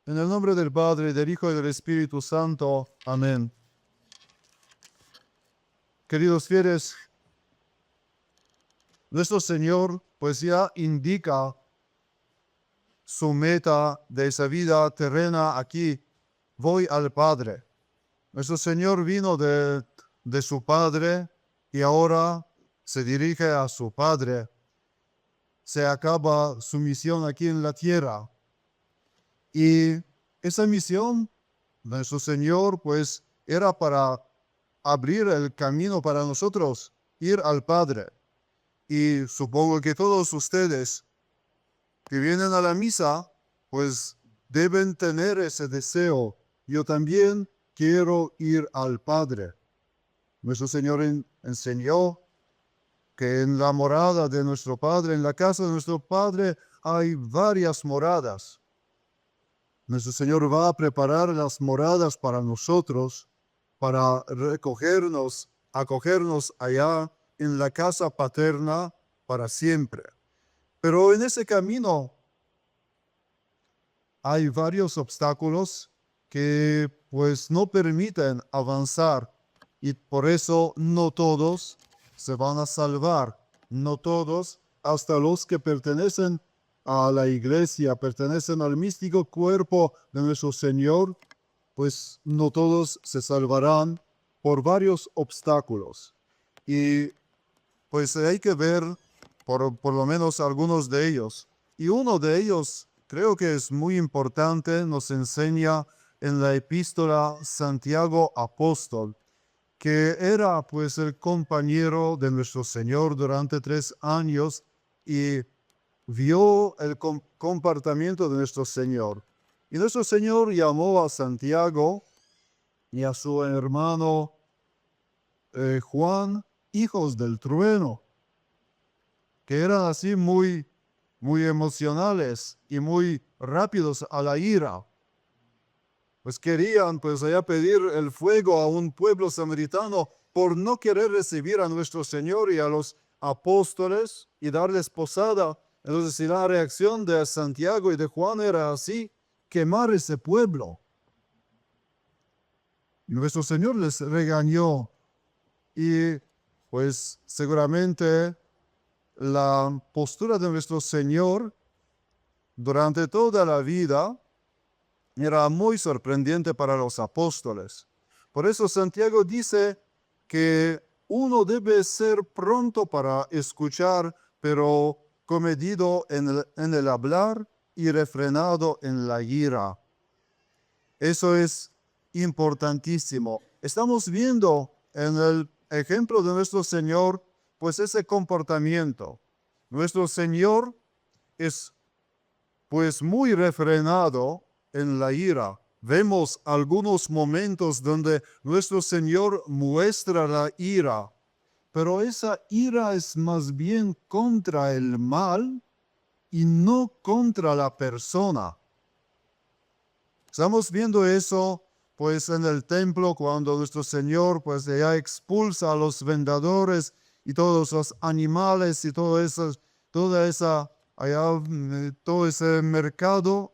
En el nombre del Padre, del Hijo y del Espíritu Santo. Amén. Queridos fieles, nuestro Señor pues ya indica su meta de esa vida terrena aquí. Voy al Padre. Nuestro Señor vino de su Padre y ahora se dirige a su Padre. Se acaba su misión aquí en la tierra. Y esa misión, nuestro Señor, pues era para abrir el camino para nosotros, ir al Padre. Y supongo que todos ustedes que vienen a la misa, pues deben tener ese deseo. Yo también quiero ir al Padre. Nuestro Señor enseñó que en la morada de nuestro Padre, en la casa de nuestro Padre, hay varias moradas. Nuestro Señor va a preparar las moradas para nosotros, para recogernos, acogernos allá en la casa paterna para siempre. Pero en ese camino hay varios obstáculos que pues no permiten avanzar y por eso no todos se van a salvar, no todos, hasta los que pertenecen a la iglesia, pertenecen al místico cuerpo de nuestro Señor, pues no todos se salvarán por varios obstáculos. Y pues hay que ver por lo menos algunos de ellos. Y uno de ellos creo que es muy importante, nos enseña en la epístola Santiago Apóstol, que era pues el compañero de nuestro Señor durante 3 años y vio el comportamiento de nuestro Señor. Y nuestro Señor llamó a Santiago y a su hermano Juan, hijos del trueno, que eran así muy emocionales y muy rápidos a la ira. Pues querían pues allá pedir el fuego a un pueblo samaritano por no querer recibir a nuestro Señor y a los apóstoles y darles posada. Entonces, si la reacción de Santiago y de Juan era así, quemar ese pueblo. Y nuestro Señor les regañó y pues seguramente la postura de nuestro Señor durante toda la vida era muy sorprendente para los apóstoles. Por eso Santiago dice que uno debe ser pronto para escuchar, pero comedido en el hablar y refrenado en la ira. Eso es importantísimo. Estamos viendo en el ejemplo de nuestro Señor, pues ese comportamiento. Nuestro Señor es pues muy refrenado en la ira. Vemos algunos momentos donde nuestro Señor muestra la ira, pero esa ira es más bien contra el mal y no contra la persona. Estamos viendo eso pues en el templo cuando nuestro Señor pues ya expulsa a los vendedores y todos los animales y todo ese mercado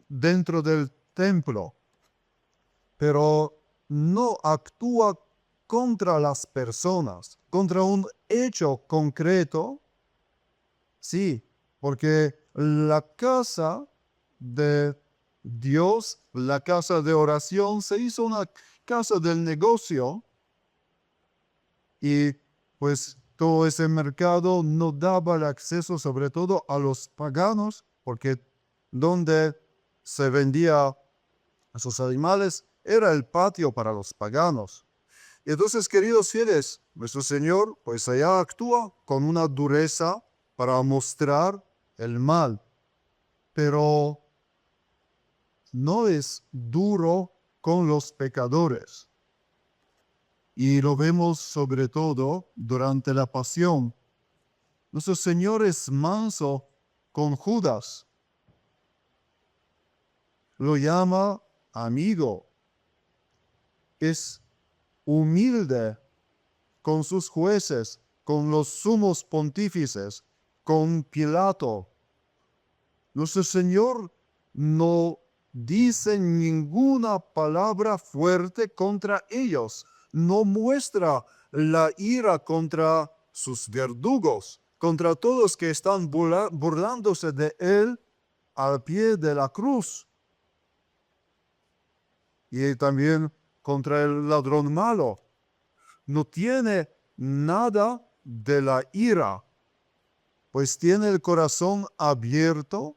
dentro del templo, pero no actúa contra las personas, contra un hecho concreto, sí, porque la casa de Dios, la casa de oración, se hizo una casa del negocio y pues todo ese mercado no daba el acceso sobre todo a los paganos, porque donde se vendía esos animales era el patio para los paganos. Y entonces, queridos fieles, nuestro Señor pues allá actúa con una dureza para mostrar el mal, pero no es duro con los pecadores. Y lo vemos sobre todo durante la pasión. Nuestro Señor es manso con Judas. Lo llama amigo. Es humilde con sus jueces, con los sumos pontífices, con Pilato. Nuestro Señor no dice ninguna palabra fuerte contra ellos, no muestra la ira contra sus verdugos, contra todos que están burlándose de él al pie de la cruz. Y también contra el ladrón malo. No tiene nada de la ira, pues tiene el corazón abierto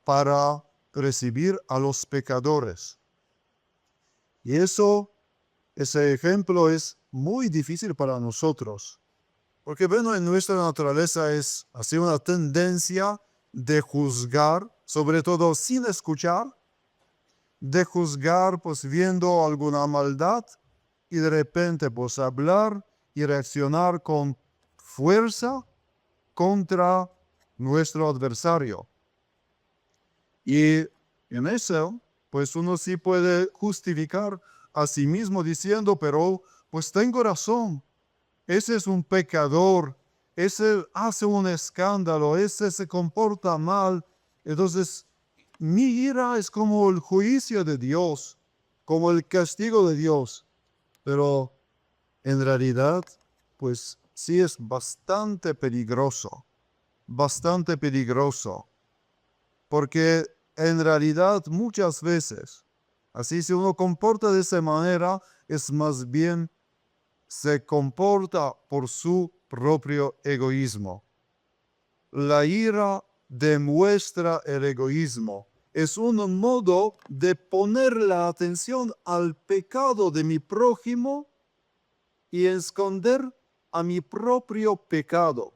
para recibir a los pecadores. Y ese ejemplo es muy difícil para nosotros, porque bueno, en nuestra naturaleza es así una tendencia de juzgar, sobre todo sin escuchar, de juzgar pues viendo alguna maldad y de repente pues hablar y reaccionar con fuerza contra nuestro adversario. Y en eso, pues uno sí puede justificar a sí mismo diciendo, pero pues tengo razón, ese es un pecador, ese hace un escándalo, ese se comporta mal. Entonces, mi ira es como el juicio de Dios, como el castigo de Dios. Pero en realidad, pues sí es bastante peligroso, porque en realidad muchas veces, así si uno comporta de esa manera, es más bien se comporta por su propio egoísmo. La ira demuestra el egoísmo. Es un modo de poner la atención al pecado de mi prójimo y esconder a mi propio pecado.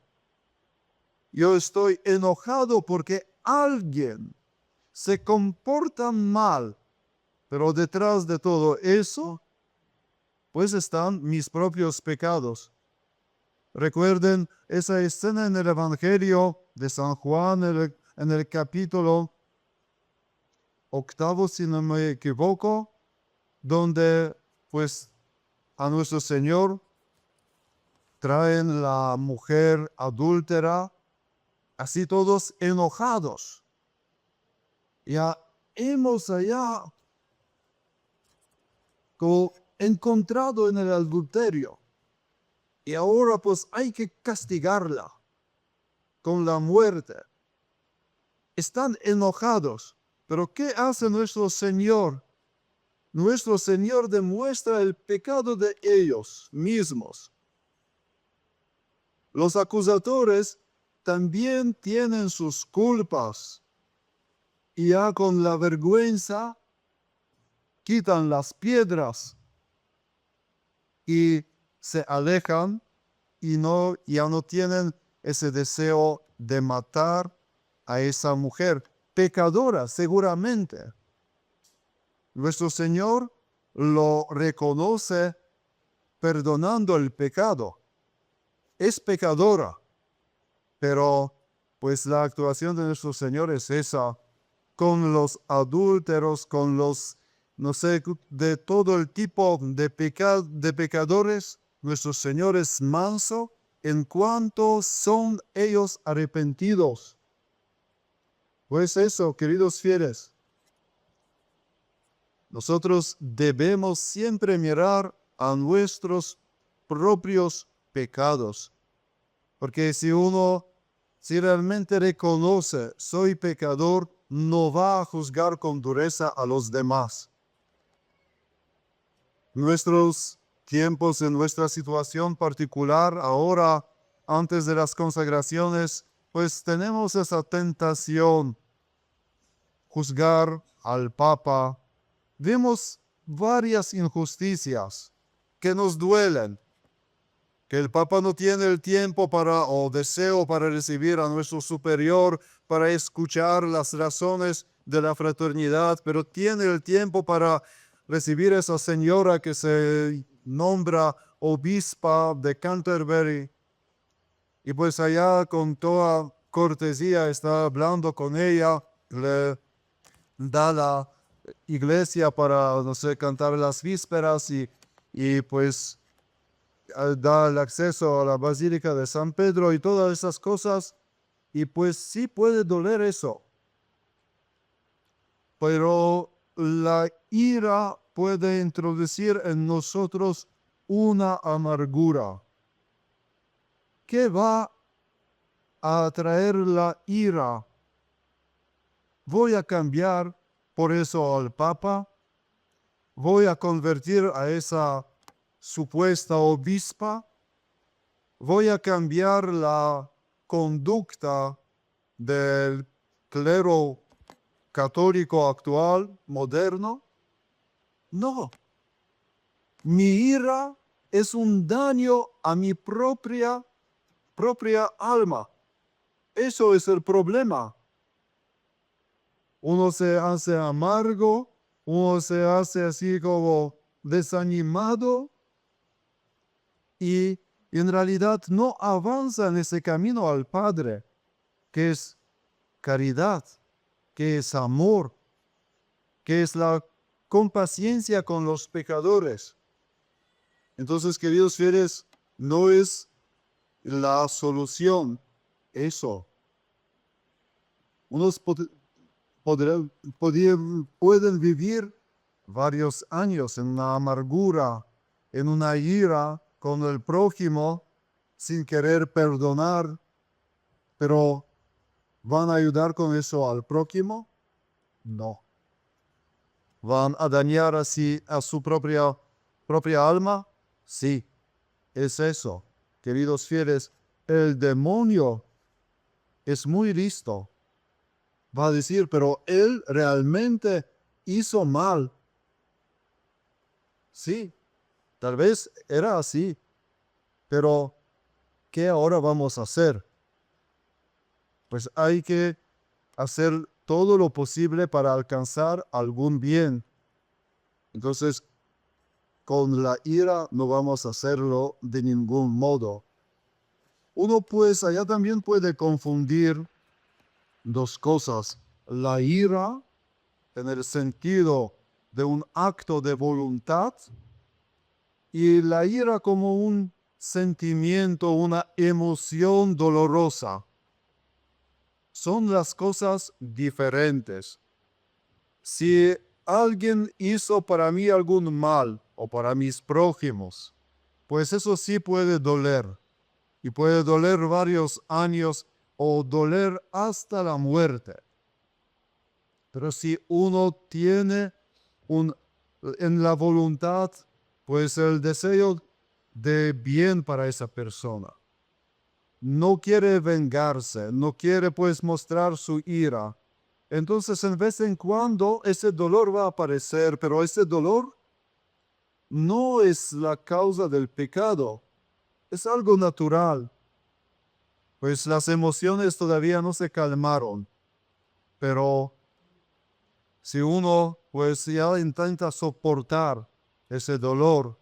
Yo estoy enojado porque alguien se comporta mal, pero detrás de todo eso, pues están mis propios pecados. Recuerden esa escena en el Evangelio de San Juan, en el capítulo 8, si no me equivoco, donde pues a nuestro Señor traen la mujer adúltera, así todos enojados. Ya hemos allá encontrado en el adulterio. Y ahora pues hay que castigarla con la muerte. Están enojados. Pero ¿qué hace nuestro Señor? Nuestro Señor demuestra el pecado de ellos mismos. Los acusadores también tienen sus culpas. Y ya con la vergüenza quitan las piedras y se alejan y ya no tienen ese deseo de matar a esa mujer, pecadora seguramente. Nuestro Señor lo reconoce perdonando el pecado. Es pecadora, pero pues la actuación de nuestro Señor es esa, con los adúlteros, con los, no sé, de todo el tipo de pecadores. Nuestro Señor es manso en cuanto son ellos arrepentidos. Pues eso, queridos fieles, nosotros debemos siempre mirar a nuestros propios pecados, porque si realmente reconoce soy pecador, no va a juzgar con dureza a los demás. Nuestros tiempos, en nuestra situación particular, ahora, antes de las consagraciones, pues tenemos esa tentación, juzgar al Papa. Vemos varias injusticias que nos duelen, que el Papa no tiene el tiempo o deseo para recibir a nuestro superior, para escuchar las razones de la fraternidad, pero tiene el tiempo para recibir a esa señora que se nombra obispa de Canterbury. Y pues allá con toda cortesía está hablando con ella, le da la iglesia para, no sé, cantar las vísperas y pues da el acceso a la Basílica de San Pedro y todas esas cosas. Y pues sí puede doler eso. pero la ira puede introducir en nosotros una amargura. ¿Qué va a atraer la ira? ¿Voy a cambiar por eso al Papa? ¿Voy a convertir a esa supuesta obispa? ¿Voy a cambiar la conducta del clero católico actual, moderno? No. Mi ira es un daño a mi propia alma. Eso es el problema. Uno se hace amargo, uno se hace así como desanimado y en realidad no avanza en ese camino al Padre, que es caridad, que es amor, que es la compaciencia con los pecadores. Entonces, queridos fieles, no es la solución eso. Unos pueden vivir varios años en una amargura, en una ira con el prójimo, sin querer perdonar, pero ¿van a ayudar con eso al prójimo? No. ¿Van a dañar así a su propia alma? Sí, es eso. Queridos fieles, el demonio es muy listo. Va a decir, pero él realmente hizo mal. Sí, tal vez era así, pero ¿qué ahora vamos a hacer? Pues hay que hacer todo lo posible para alcanzar algún bien. Entonces, con la ira no vamos a hacerlo de ningún modo. Uno pues allá también puede confundir dos cosas. La ira en el sentido de un acto de voluntad y la ira como un sentimiento, una emoción dolorosa. Son las cosas diferentes. Si alguien hizo para mí algún mal o para mis prójimos, pues eso sí puede doler. Y puede doler varios años o doler hasta la muerte. Pero si uno tiene en la voluntad, pues el deseo de bien para esa persona, no quiere vengarse, no quiere pues mostrar su ira, entonces en vez en cuando ese dolor va a aparecer, pero ese dolor no es la causa del pecado, es algo natural, pues las emociones todavía no se calmaron, pero si uno pues ya intenta soportar ese dolor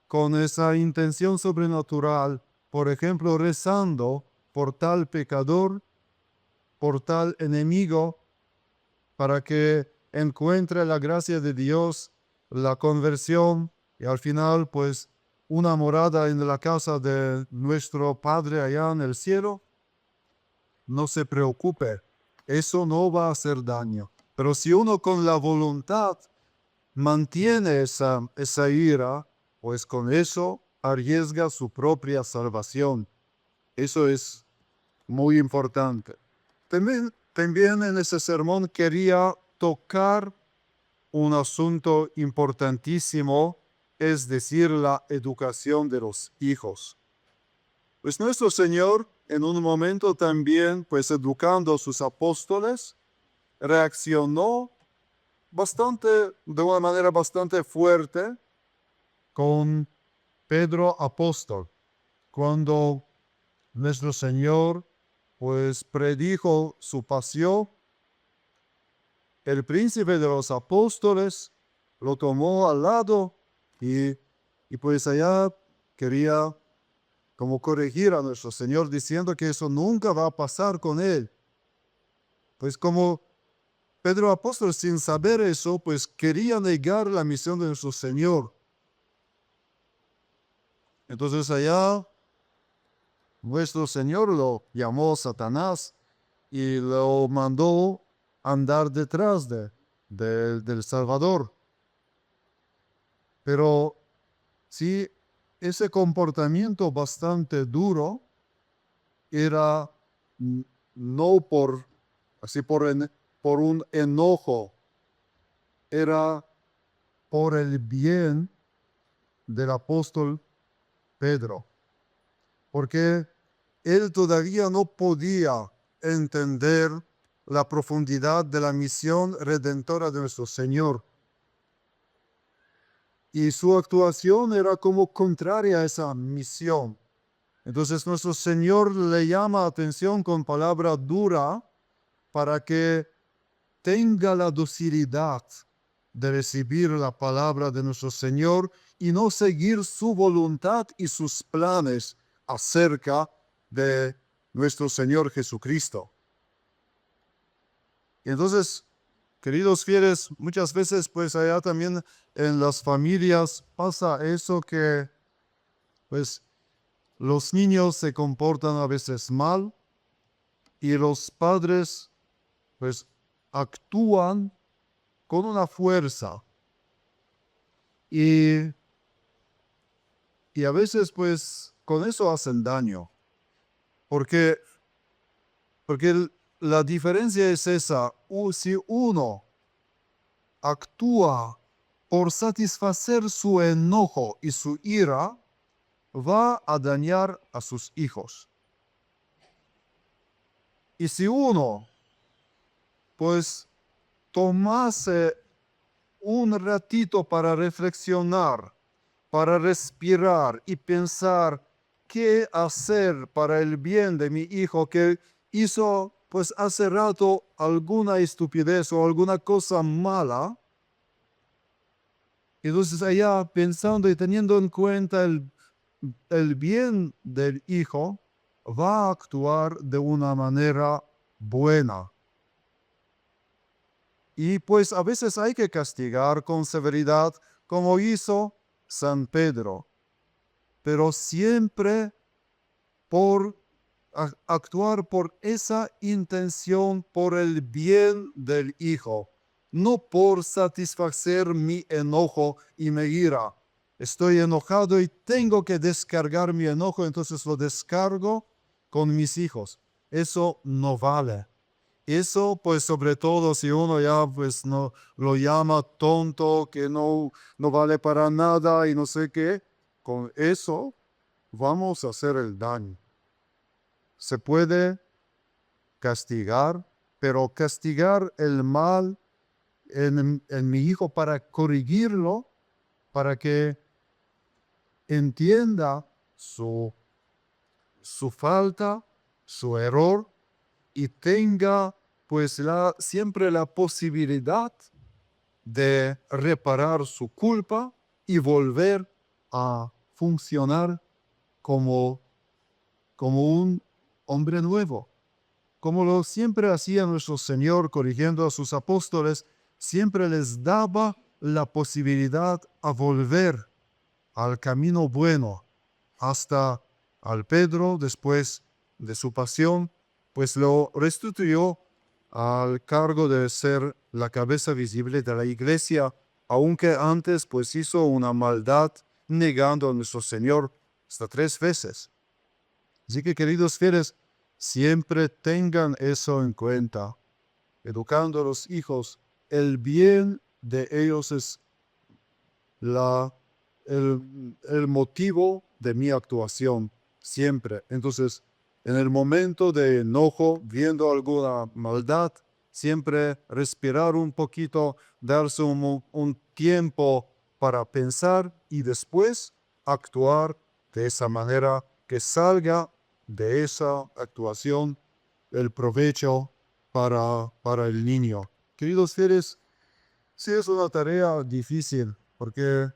con esa intención sobrenatural, por ejemplo, rezando por tal pecador, por tal enemigo, para que encuentre la gracia de Dios, la conversión y al final pues una morada en la casa de nuestro Padre allá en el cielo, no se preocupe, eso no va a hacer daño. Pero si uno con la voluntad mantiene esa ira, pues con eso arriesga su propia salvación. Eso es muy importante. También en ese sermón quería tocar un asunto importantísimo, es decir, la educación de los hijos. Pues nuestro Señor, en un momento también, pues educando a sus apóstoles, reaccionó de una manera bastante fuerte con Pedro apóstol, cuando nuestro Señor pues predijo su pasión, el príncipe de los apóstoles lo tomó al lado y pues allá quería como corregir a nuestro Señor diciendo que eso nunca va a pasar con él. Pues como Pedro apóstol sin saber eso, pues quería negar la misión de nuestro Señor. Entonces allá nuestro Señor lo llamó Satanás y lo mandó andar detrás de del Salvador. Pero sí, ese comportamiento bastante duro era no por, así por un enojo, era por el bien del apóstol Pedro, porque él todavía no podía entender la profundidad de la misión redentora de nuestro Señor. Y su actuación era como contraria a esa misión. Entonces nuestro Señor le llama atención con palabra dura para que tenga la docilidad de recibir la palabra de nuestro Señor y no seguir su voluntad y sus planes acerca de nuestro Señor Jesucristo. Y entonces, queridos fieles, muchas veces pues allá también en las familias pasa eso que pues los niños se comportan a veces mal y los padres pues actúan con una fuerza y, y a veces pues con eso hacen daño, porque, porque la diferencia es esa, si uno actúa por satisfacer su enojo y su ira, va a dañar a sus hijos. Y si uno pues tomase un ratito para reflexionar, para respirar y pensar qué hacer para el bien de mi hijo que hizo pues hace rato alguna estupidez o alguna cosa mala. Entonces allá pensando y teniendo en cuenta el bien del hijo, va a actuar de una manera buena. Y pues a veces hay que castigar con severidad, como hizo San Pedro, pero siempre por actuar por esa intención, por el bien del hijo, no por satisfacer mi enojo y mi ira. Estoy enojado y tengo que descargar mi enojo, entonces lo descargo con mis hijos. Eso no vale. Eso, pues sobre todo si uno ya pues no lo llama tonto, que no vale para nada y no sé qué, con eso vamos a hacer el daño. Se puede castigar, pero castigar el mal en mi hijo para corregirlo, para que entienda su falta, su error y tenga pues siempre la posibilidad de reparar su culpa y volver a funcionar como, como un hombre nuevo. Como lo siempre hacía nuestro Señor corrigiendo a sus apóstoles, siempre les daba la posibilidad a volver al camino bueno hasta al Pedro después de su pasión, pues lo restituyó al cargo de ser la cabeza visible de la iglesia, aunque antes pues hizo una maldad negando a nuestro Señor hasta 3 veces. Así que queridos fieles, siempre tengan eso en cuenta. Educando a los hijos, el bien de ellos es el motivo de mi actuación, siempre. Entonces, en el momento de enojo, viendo alguna maldad, siempre respirar un poquito, darse un tiempo para pensar y después actuar de esa manera que salga de esa actuación el provecho para el niño. Queridos fieles, sí es una tarea difícil porque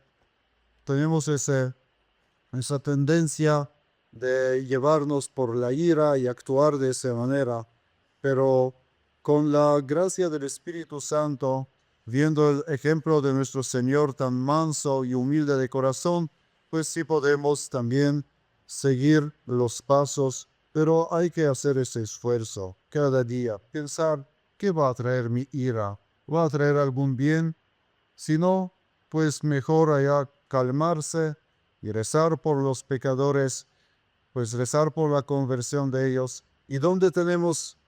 tenemos esa tendencia de llevarnos por la ira y actuar de esa manera, pero con la gracia del Espíritu Santo, viendo el ejemplo de nuestro Señor tan manso y humilde de corazón, pues sí podemos también seguir los pasos, pero hay que hacer ese esfuerzo cada día, pensar qué va a traer mi ira va a traer algún bien. Si no, pues mejor allá calmarse y rezar por los pecadores, pues rezar por la conversión de ellos. Y donde tenemos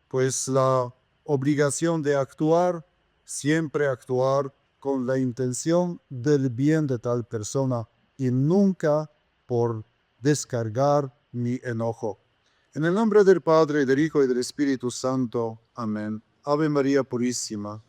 pues la obligación de actuar, siempre actuar con la intención del bien de tal persona y nunca por descargar mi enojo. En el nombre del Padre, del Hijo y del Espíritu Santo. Amén. Ave María Purísima.